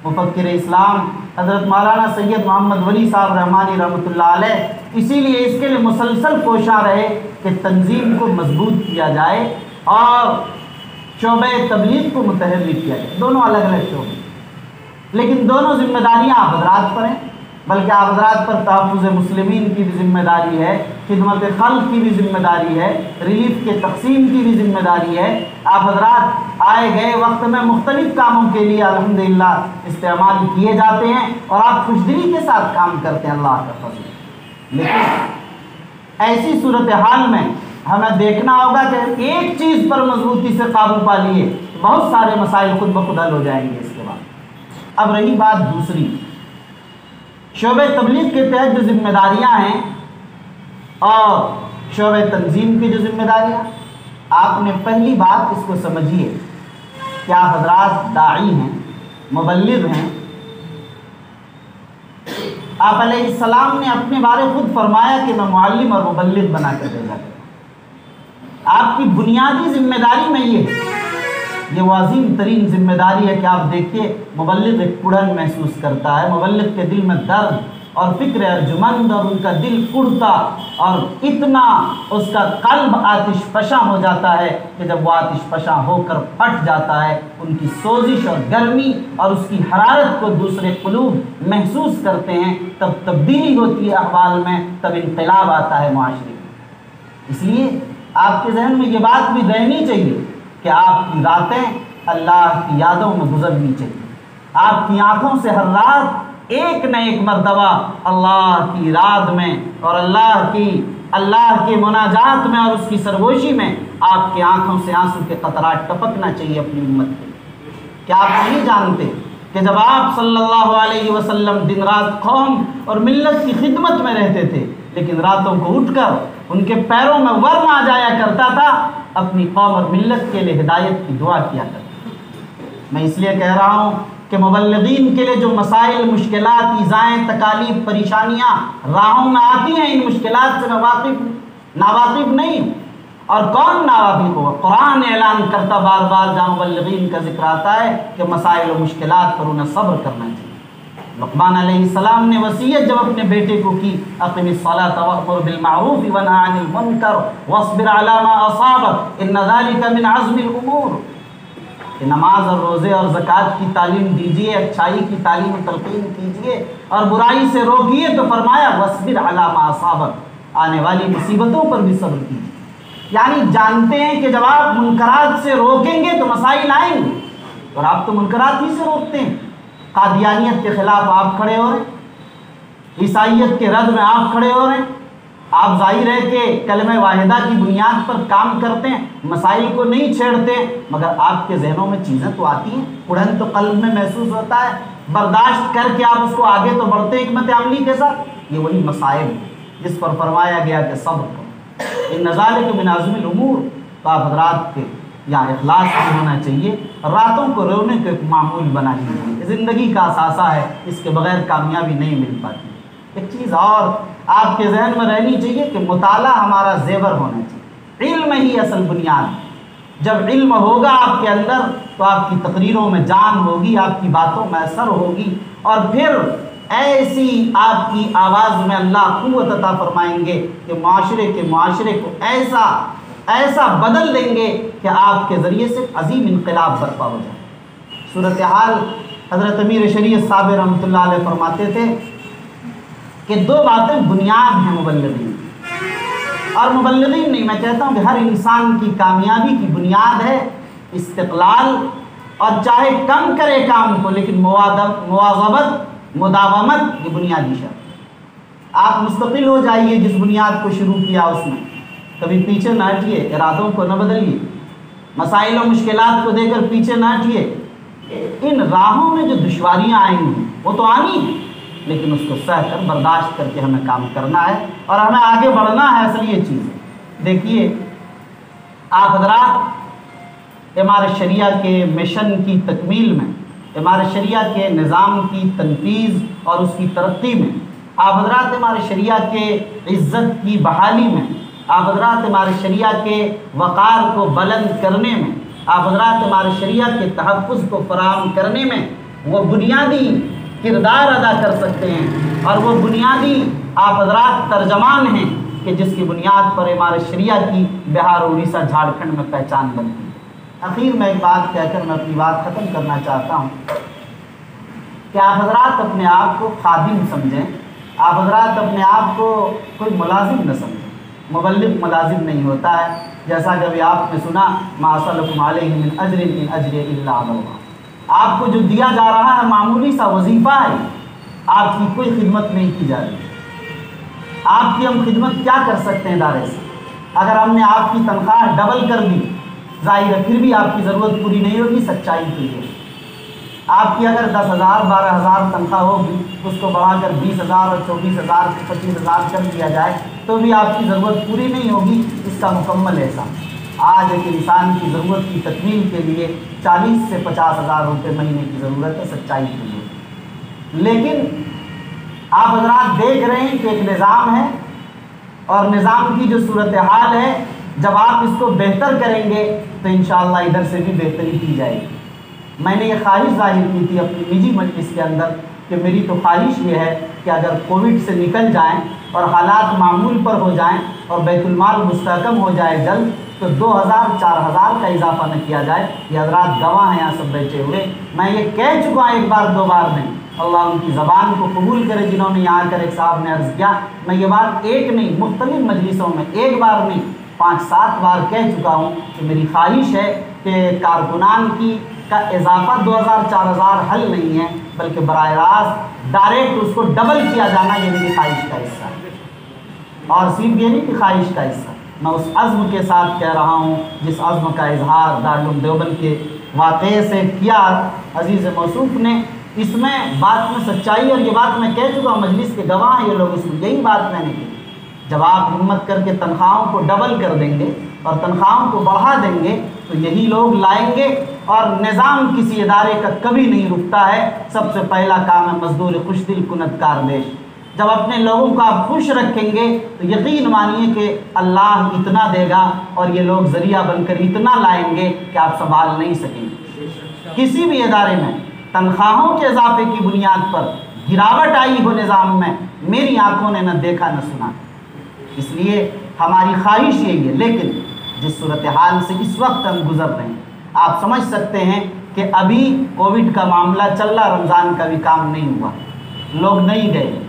مفکر اسلام حضرت مولانا سید محمد ولی صاحب رحمانی رحمۃ اللہ علیہ اسی لیے اس کے لیے مسلسل کوشاں رہے کہ تنظیم کو مضبوط کیا جائے اور شعبہ تبلیغ کو متحرک کیا جائے. دونوں الگ الگ شعبے، لیکن دونوں ذمہ داریاں آپ حضرات پر ہیں، بلکہ آپ حضرات پر تحفظ مسلمین کی بھی ذمہ داری ہے، خدمت خلق کی بھی ذمہ داری ہے، ریلیف کے تقسیم کی بھی ذمہ داری ہے. آپ حضرات آئے گئے وقت میں مختلف کاموں کے لیے الحمدللہ استعمال کیے جاتے ہیں اور آپ خوشدلی کے ساتھ کام کرتے ہیں، اللہ کا فضل. لیکن ایسی صورتحال میں ہمیں دیکھنا ہوگا کہ ایک چیز پر مضبوطی سے قابو پا لیے بہت سارے مسائل خود بخود حل ہو جائیں گے. اس کے بعد اب رہی بات دوسری، شعبہ تبلیغ کے تحت جو ذمہ داریاں ہیں اور شعبہ تنظیم کی جو ذمہ داریاں، آپ نے پہلی بات اس کو سمجھیے کہ آپ حضرات داعی ہیں، مبلغ ہیں. آپ علیہ السلام نے اپنے بارے خود فرمایا کہ میں معلم اور مبلغ بنا کر بھیجا گیا. آپ کی بنیادی ذمہ داری میں یہ ہے، یہ وہ عظیم ترین ذمہ داری ہے کہ آپ دیکھیے مبلغ ایک کڑن محسوس کرتا ہے، مبلغ کے دل میں درد اور فکر ارجمند اور ان کا دل کڑتا اور اتنا اس کا قلب آتش فشاں ہو جاتا ہے کہ جب وہ آتش فشاں ہو کر پھٹ جاتا ہے، ان کی سوزش اور گرمی اور اس کی حرارت کو دوسرے قلوب محسوس کرتے ہیں، تب تبدیلی ہوتی ہے احوال میں، تب انقلاب آتا ہے معاشرے میں. اس لیے آپ کے ذہن میں یہ بات بھی رہنی چاہیے کہ آپ کی راتیں اللہ کی یادوں میں گزرنی چاہیے. آپ کی آنکھوں سے ہر رات ایک نہ ایک مرتبہ اللہ کی یاد میں اور اللہ کے مناجات میں اور اس کی سرگوشی میں آپ کی آنکھوں سے آنسو کے قطرات ٹپکنا چاہیے اپنی امت کے. کیا آپ نہیں جانتے کہ جب آپ صلی اللہ علیہ وسلم دن رات قوم اور ملت کی خدمت میں رہتے تھے، لیکن راتوں کو اٹھ کر ان کے پیروں میں ورم آ جایا کرتا تھا، اپنی قوم اور ملت کے لیے ہدایت کی دعا کیا کرتا. میں اس لیے کہہ رہا ہوں کہ مبلغین کے لیے جو مسائل، مشکلات، ایذائیں، تکالیف، پریشانیاں راہوں میں آتی ہیں، ان مشکلات سے میں ناواقف نہیں ہوں. اور کون ناواقف ہوگا؟ قرآن اعلان کرتا بار بار جہاں مبلغین کا ذکر آتا ہے کہ مسائل و مشکلات پر انہیں صبر کرنا چاہیے. لقمان علیہ السلام نے وصیت جب اپنے بیٹے کو کی، اقم الصلاۃ وامر بالمعروف وانھ عن المنکر واصبر علی ما اصابک ان ذلک من عزم الامور، کہ نماز اور روزے اور زکوٰۃ کی تعلیم دیجیے، اچھائی کی تعلیم و تلقین کیجیے اور برائی سے روکیے. تو فرمایا واصبر علی ما اصابک، آنے والی مصیبتوں پر بھی صبر کیجیے. یعنی جانتے ہیں کہ جب آپ منکرات سے روکیں گے تو مسائل آئیں گے، اور آپ تو منکرات ہی سے روکتے ہیں. قادیانیت کے خلاف آپ کھڑے ہو رہے ہیں، عیسائیت کے رد میں آپ کھڑے ہو رہے ہیں. آپ ظاہر ہے کہ کلمہ واحدہ کی بنیاد پر کام کرتے ہیں، مسائل کو نہیں چھیڑتے، مگر آپ کے ذہنوں میں چیزیں تو آتی ہیں، اڑھن تو قلب میں محسوس ہوتا ہے، برداشت کر کے آپ اس کو آگے تو بڑھتے ہیں حکمت عملی کے ساتھ. یہ وہی مسائل جس پر فرمایا گیا کہ صبر کرو، ان ذالک من عزم الامور. تو آپ حضرات کے یہاں اخلاص بھی ہونا چاہیے، راتوں کو رونے کو ایک معمول بنا لیجیے. زندگی کا اثاثہ ہے، اس کے بغیر کامیابی نہیں مل پاتی. ایک چیز اور آپ کے ذہن میں رہنی چاہیے کہ مطالعہ ہمارا زیور ہونا چاہیے. علم ہی اصل بنیاد ہے. جب علم ہوگا آپ کے اندر تو آپ کی تقریروں میں جان ہوگی، آپ کی باتوں میں اثر ہوگی، اور پھر ایسی آپ کی آواز میں اللہ قوت عطا فرمائیں گے کہ معاشرے کو ایسا بدل دیں گے کہ آپ کے ذریعے سے عظیم انقلاب برپا ہو جائے. صورتحال حضرت امیر شریعت صاحب رحمۃ اللہ علیہ فرماتے تھے کہ دو باتیں بنیاد ہیں مبلغین، اور مبلغین نہیں، میں کہتا ہوں کہ ہر انسان کی کامیابی کی بنیاد ہے استقلال، اور چاہے کم کرے کام کو لیکن مواظبت، مداومت، یہ بنیادی شرط. آپ مستقل ہو جائیے جس بنیاد کو شروع کیا اس میں، کبھی پیچھے نہ ہٹیے، ارادوں کو نہ بدلیے، مسائل و مشکلات کو دے کر پیچھے نہ ہٹیے. ان راہوں میں جو دشواریاں آئیں گی وہ تو آنی ہیں، لیکن اس کو سہ کر برداشت کر کے ہمیں کام کرنا ہے اور ہمیں آگے بڑھنا ہے. اصل یہ چیز ہے. دیکھیے آپ حضرات امارت شریعہ کے مشن کی تکمیل میں، امارت شریعہ کے نظام کی تنفیذ اور اس کی ترقی میں، آپ حضرات امارت شریعہ کے عزت کی بحالی میں، آپ حضرات امارت شریعہ کے وقار کو بلند کرنے میں، آپ حضرات امارت شریعہ کے تحفظ کو فراہم کرنے میں وہ بنیادی کردار ادا کر سکتے ہیں، اور وہ بنیادی آپ حضرات ترجمان ہیں کہ جس کی بنیاد پر امارت شریعہ کی بہار اڑیسہ جھارکھنڈ میں پہچان بنتی ہے۔ اخیر میں ایک بات کہہ کر میں اپنی بات ختم کرنا چاہتا ہوں کہ آپ حضرات اپنے آپ کو خادم سمجھیں، آپ حضرات اپنے آپ کو کوئی ملازم نہ سمجھیں۔ مبلغ ملازم نہیں ہوتا ہے، جیسا کہ ابھی آپ نے سنا ما اسألکم علیہ من اجر ان اجری الا علی اللہ، آپ کو جو دیا جا رہا ہے معمولی سا وظیفہ ہے، آپ کی کوئی خدمت نہیں کی جا رہی۔ آپ کی ہم خدمت کیا کر سکتے ہیں ادارے سے؟ اگر ہم نے آپ کی تنخواہ ڈبل کر دی، ظاہر ہے پھر بھی آپ کی ضرورت پوری نہیں ہوگی، سچائی تو یہ ہے۔ آپ کی اگر 10,000 12,000 تنخواہ ہوگی، اس کو بڑھا کر 20,000 اور 24,000 25,000 کر دیا جائے تو بھی آپ کی ضرورت پوری نہیں ہوگی۔ اس کا مکمل احسان آج ایک انسان کی ضرورت کی تکمیل کے لیے 40 سے 50,000 روپے مہینے کی ضرورت ہے، سچائی کے لیے۔ لیکن آپ حضرات دیکھ رہے ہیں کہ ایک نظام ہے، اور نظام کی جو صورتحال ہے، جب آپ اس کو بہتر کریں گے تو انشاءاللہ ادھر سے بھی بہتری کی جائے گی۔ میں نے یہ خواہش ظاہر کی تھی اپنی نجی مجلس کے اندر کہ میری تو خواہش یہ ہے کہ اگر کووڈ سے نکل جائیں اور حالات معمول پر ہو جائیں اور بیت المال مستحکم ہو جائے جلد، تو 2,000 4,000 کا اضافہ نہ کیا جائے۔ یہ حضرات گواہ ہیں یہاں سب بیٹھے ہوئے، میں یہ کہہ چکا ہوں ایک بار دو بار نہیں، اللہ ان کی زبان کو قبول کرے جنہوں نے یہاں کر ایک صاحب نے عرض کیا، میں یہ بات ایک نہیں مختلف مجلسوں میں ایک بار نہیں 5-7 بار کہہ چکا ہوں کہ میری خواہش ہے کہ کارکنان کی کا اضافہ 2,000 4,000 حل نہیں ہے، بلکہ براہ راست ڈائریکٹ اس کو ڈبل کیا جانا، یہ میری خواہش کا حصہ ہے۔ اور صرف یہ نہیں کہ خواہش کا حصہ، میں اس عزم کے ساتھ کہہ رہا ہوں جس عزم کا اظہار دارالعلوم دیوبند کے واقعے سے کیا عزیز موصوف نے۔ اس میں بات میں سچائی، اور یہ بات میں کہہ چکا ہوں، مجلس کے گواہ ہیں یہ لوگ، اس میں یہی بات میں نے کی۔ جب آپ ہمت کر کے تنخواہوں کو ڈبل کر دیں گے اور تنخواہوں کو بڑھا دیں گے تو یہی لوگ لائیں گے، اور نظام کسی ادارے کا کبھی نہیں رکتا ہے۔ سب سے پہلا کام ہے مزدور خوش دل کنت کاردیش۔ جب اپنے لوگوں کو آپ خوش رکھیں گے تو یقین مانیے کہ اللہ اتنا دے گا، اور یہ لوگ ذریعہ بن کر اتنا لائیں گے کہ آپ سنبھال نہیں سکیں گے۔ کسی بھی ادارے میں تنخواہوں کے اضافے کی بنیاد پر گراوٹ آئی ہو نظام میں، میری آنکھوں نے نہ دیکھا نہ سنا۔ اس لیے ہماری خواہش یہی ہے، لیکن جس صورتحال سے اس وقت ہم گزر رہے ہیں، آپ سمجھ سکتے ہیں کہ ابھی کووڈ کا معاملہ چل رہا، رمضان کا بھی کام نہیں ہوا، لوگ نہیں گئے،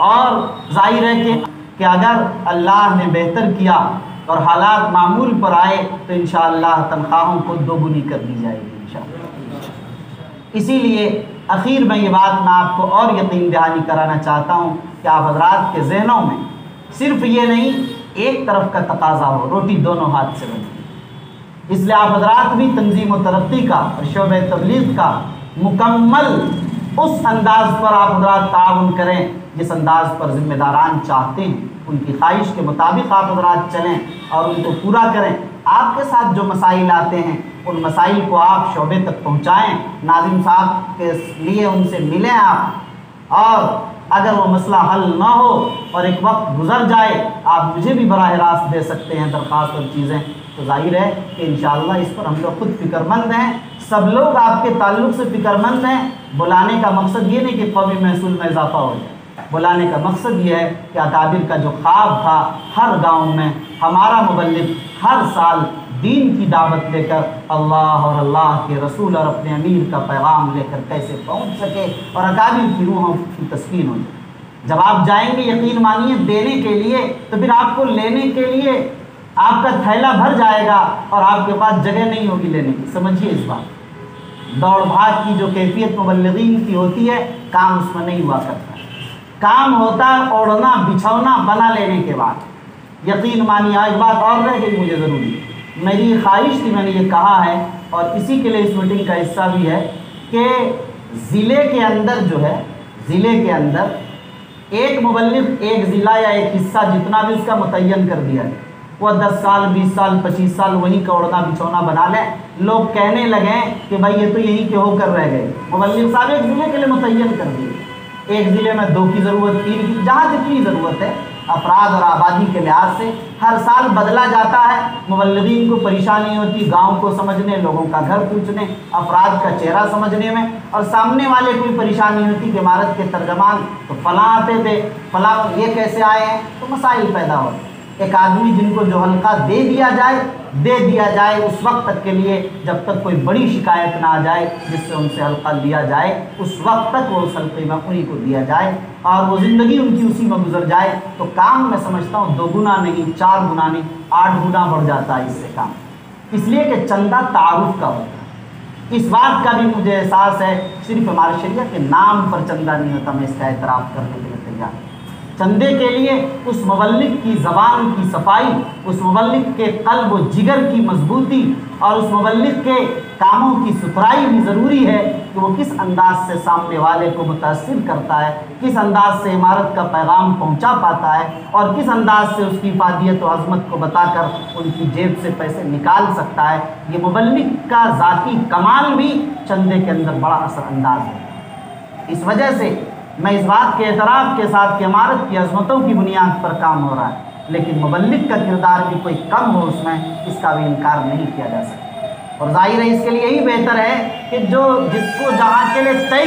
اور ظاہر ہے کہ اگر اللہ نے بہتر کیا اور حالات معمول پر آئے تو انشاءاللہ تنخواہوں کو دوگنی کر دی جائے گی انشاءاللہ۔ اسی لیے اخیر میں یہ بات میں آپ کو اور یقین دہانی کرانا چاہتا ہوں کہ آپ حضرات کے ذہنوں میں صرف یہ نہیں ایک طرف کا تقاضا ہو، روٹی دونوں ہاتھ سے بنے۔ اس لیے آپ حضرات بھی تنظیم و ترقی کا اور شعبہ تبلیغ کا مکمل اس انداز پر آپ حضرات تعاون کریں جس انداز پر ذمہ داران چاہتے ہیں، ان کی خواہش کے مطابق آپ حضرات چلیں اور ان کو پورا کریں۔ آپ کے ساتھ جو مسائل آتے ہیں ان مسائل کو آپ شعبے تک پہنچائیں، ناظم صاحب کے لیے ان سے ملیں آپ، اور اگر وہ مسئلہ حل نہ ہو اور ایک وقت گزر جائے، آپ مجھے بھی براہ راست دے سکتے ہیں درخواست اور چیزیں، تو ظاہر ہے کہ انشاءاللہ اس پر ہم لوگ خود فکر مند ہیں، سب لوگ آپ کے تعلق سے فکر مند ہیں۔ بلانے کا مقصد یہ نہیں کہ قومی محصول میں اضافہ ہو جائے، بلانے کا مقصد یہ ہے کہ اکابر کا جو خواب تھا ہر گاؤں میں ہمارا مبلغ ہر سال دین کی دعوت لے کر اللہ اور اللہ کے رسول اور اپنے امیر کا پیغام لے کر کیسے پہنچ سکے اور اکابر کی روحوں کی تسکین ہو جائے۔ جب آپ جائیں گے یقین مانیے دینے کے لیے، تو پھر آپ کو لینے کے لیے آپ کا تھیلا بھر جائے گا اور آپ کے پاس جگہ نہیں ہوگی لینے کی۔ سمجھیے اس بات، دوڑ بھاگ کی جو کیفیت مبلغین کی ہوتی ہے، کام اس میں نہیں ہوا کرتا، کام ہوتا ہے اوڑھنا بچھونا بنا لینے کے بعد۔ یقین مانیے ایک بات اور رہ گئی مجھے ضروری، میری خواہش تھی، میں نے یہ کہا ہے اور اسی کے لیے اس میٹنگ کا حصہ بھی ہے کہ ضلع کے اندر جو ہے، ضلع کے اندر ایک مبلغ ایک ضلع یا ایک حصہ جتنا بھی اس کا متعین کر دیا ہے، وہ 10 سال 20 سال 25 سال وہیں کا اوڑھنا بچھونا بنا لیں، لوگ کہنے لگیں کہ بھائی یہ تو یہیں کے ہو کر رہ گئے۔ مبلغ صاحب ایک ضلع کے لیے متعین کر دیے، ایک ضلع میں 2 کی ضرورت، 3 کی، جہاں جتنی ضرورت ہے افراد اور آبادی کے لحاظ سے ہر سال بدلا جاتا ہے۔ مبلغین کو پریشانی ہوتی گاؤں کو سمجھنے، لوگوں کا گھر پوچھنے، افراد کا چہرہ سمجھنے میں، اور سامنے والے کو پریشانی ہوتی کہ عمارت کے ترجمان تو فلاں آتے تھے، فلاں یہ کیسے آئے ہیں، تو مسائل پیدا ہوتے۔ ایک آدمی جن کو جو حلقہ دے دیا جائے اس وقت تک کے لیے، جب تک کوئی بڑی شکایت نہ آ جائے جس سے ان سے حلقہ لیا جائے، اس وقت تک وہ اس حلقے میں انہیں کو دیا جائے اور وہ زندگی ان کی اسی میں گزر جائے، تو کام میں سمجھتا ہوں 2 گنا نہیں، 4 گنا نہیں، 8 گنا بڑھ جاتا ہے اس سے کام، اس لیے کہ چندہ تعارف کا ہوتا ہے۔ اس بات کا بھی مجھے احساس ہے، صرف ہمارے شریعہ کے نام پر چندہ نہیں ہوتا، میں اس کا اعتراف کرنے کے لیے تیار ہوں۔ چندے کے لیے اس مبلغ کی زبان کی صفائی، اس مبلغ کے قلب و جگر کی مضبوطی اور اس مبلغ کے کاموں کی ستھرائی بھی ضروری ہے کہ وہ کس انداز سے سامنے والے کو متاثر کرتا ہے، کس انداز سے عمارت کا پیغام پہنچا پاتا ہے، اور کس انداز سے اس کی افادیت و عظمت کو بتا کر ان کی جیب سے پیسے نکال سکتا ہے۔ یہ مبلغ کا ذاتی کمال بھی چندے کے اندر بڑا اثر انداز ہے۔ اس وجہ سے میں اس بات کے اعتراف کے ساتھ کہ عمارت کی عظمتوں کی بنیاد پر کام ہو رہا ہے، لیکن مبلغ کا کردار بھی کوئی کم ہو اس میں، اس کا بھی انکار نہیں کیا جا سکتا، اور ظاہر ہے اس کے لیے یہی بہتر ہے کہ جس کو جہاں کے لیے طے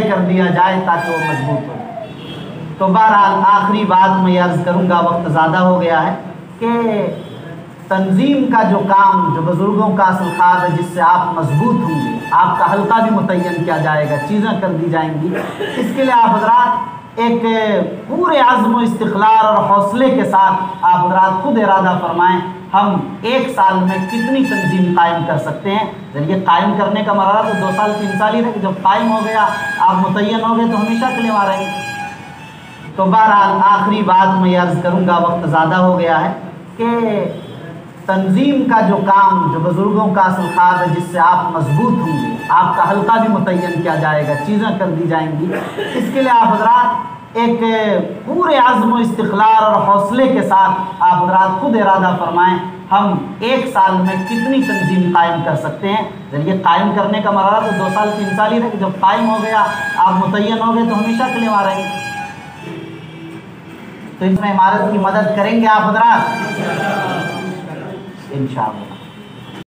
کر دیا جائے تاکہ وہ مضبوط ہو۔ تو بہرحال آخری بات میں یہ عرض کروں گا، وقت زیادہ ہو گیا ہے، کہ تنظیم کا جو کام، جو بزرگوں کا اصل خواب ہے جس سے آپ مضبوط ہوں گے، آپ کا حلقہ بھی متعین کیا جائے گا، چیزیں کر دی جائیں گی، اس کے لیے آپ حضرات ایک پورے عزم و استقلال اور حوصلے کے ساتھ آپ حضرات خود ارادہ فرمائیں ہم 1 سال میں کتنی تنظیم قائم کر سکتے ہیں۔ ذریعے قائم کرنے کا مرحلہ تو 2 سال 3 سال ہی رہے، جب قائم ہو گیا آپ متعین ہو گئے تو ہمیشہ کے لیے وہاں رہیں گے۔ تو بہرحال آخری بات میں یہ عرض کروں گا، وقت زیادہ ہو گیا ہے، کہ تنظیم کا جو کام، جو بزرگوں کا اصل خواب ہے جس سے آپ مضبوط ہوں گے، آپ کا حلقہ بھی متعین کیا جائے گا، چیزیں کر دی جائیں گی، اس کے لیے آپ حضرات ایک پورے عزم و استقلال اور حوصلے کے ساتھ آپ حضرات خود ارادہ فرمائیں ہم 1 سال میں کتنی تنظیم قائم کر سکتے ہیں۔ ذریعے قائم کرنے کا مرحلہ تو 2 سال 3 سال ہی رہے، جب قائم ہو گیا آپ متعین ہو گئے تو ہمیشہ کے لیے وہاں رہیں گے۔ تو اس میں عمارت کی مدد کریں گے آپ حضرات انشاءاللہ۔